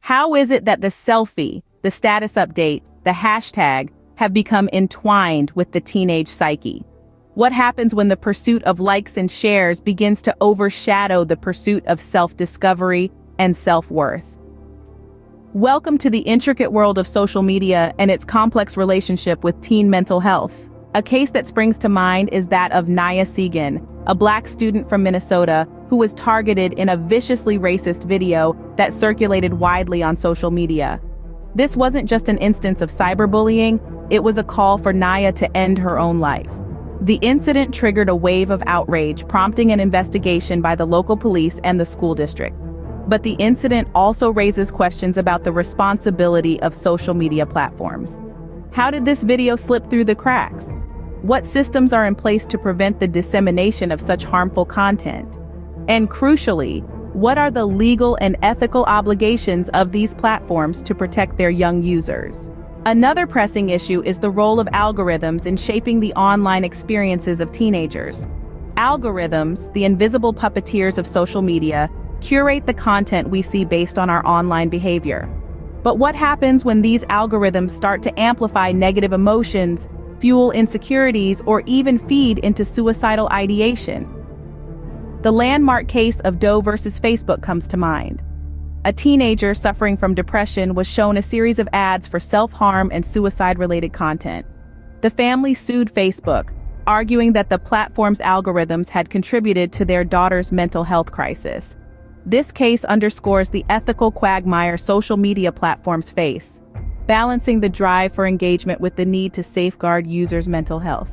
How is it that the selfie, the status update, the hashtag have become entwined with the teenage psyche? What happens when the pursuit of likes and shares begins to overshadow the pursuit of self-discovery and self-worth? Welcome to the intricate world of social media and its complex relationship with teen mental health. A case that springs to mind is that of Nia Segan, a Black student from Minnesota who was targeted in a viciously racist video that circulated widely on social media. This wasn't just an instance of cyberbullying, it was a call for Nia to end her own life. The incident triggered a wave of outrage, prompting an investigation by the local police and the school district. But the incident also raises questions about the responsibility of social media platforms. How did this video slip through the cracks? What systems are in place to prevent the dissemination of such harmful content? And crucially, what are the legal and ethical obligations of these platforms to protect their young users? Another pressing issue is the role of algorithms in shaping the online experiences of teenagers. Algorithms, the invisible puppeteers of social media, curate the content we see based on our online behavior. But what happens when these algorithms start to amplify negative emotions, fuel insecurities, or even feed into suicidal ideation? The landmark case of Doe versus Facebook comes to mind. A teenager suffering from depression was shown a series of ads for self-harm and suicide-related content. The family sued Facebook, arguing that the platform's algorithms had contributed to their daughter's mental health crisis. This case underscores the ethical quagmire social media platforms face, balancing the drive for engagement with the need to safeguard users' mental health.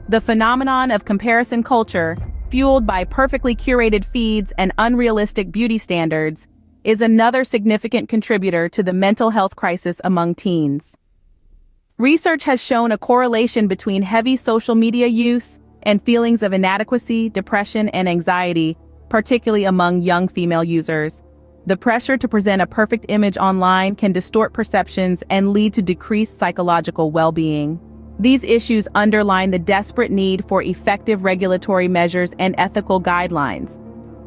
The phenomenon of comparison culture, fueled by perfectly curated feeds and unrealistic beauty standards, is another significant contributor to the mental health crisis among teens. Research has shown a correlation between heavy social media use and feelings of inadequacy, depression, and anxiety, particularly among young female users. The pressure to present a perfect image online can distort perceptions and lead to decreased psychological well-being. These issues underline the desperate need for effective regulatory measures and ethical guidelines.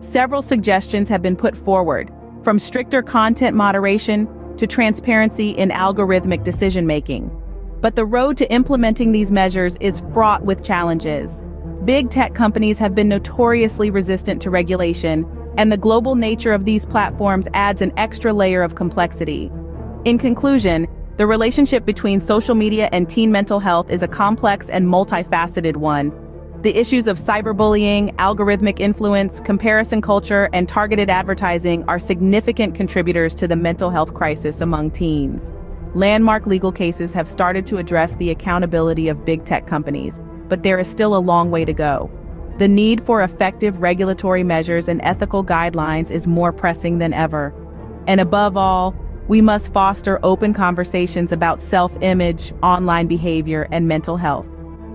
Several suggestions have been put forward, from stricter content moderation to transparency in algorithmic decision-making. But the road to implementing these measures is fraught with challenges. Big tech companies have been notoriously resistant to regulation, and the global nature of these platforms adds an extra layer of complexity. In conclusion, the relationship between social media and teen mental health is a complex and multifaceted one. The issues of cyberbullying, algorithmic influence, comparison culture, and targeted advertising are significant contributors to the mental health crisis among teens. Landmark legal cases have started to address the accountability of big tech companies, but there is still a long way to go. The need for effective regulatory measures and ethical guidelines is more pressing than ever. And above all, we must foster open conversations about self-image, online behavior, and mental health.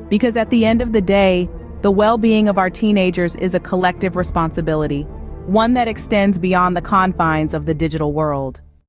Because at the end of the day, the well-being of our teenagers is a collective responsibility, one that extends beyond the confines of the digital world.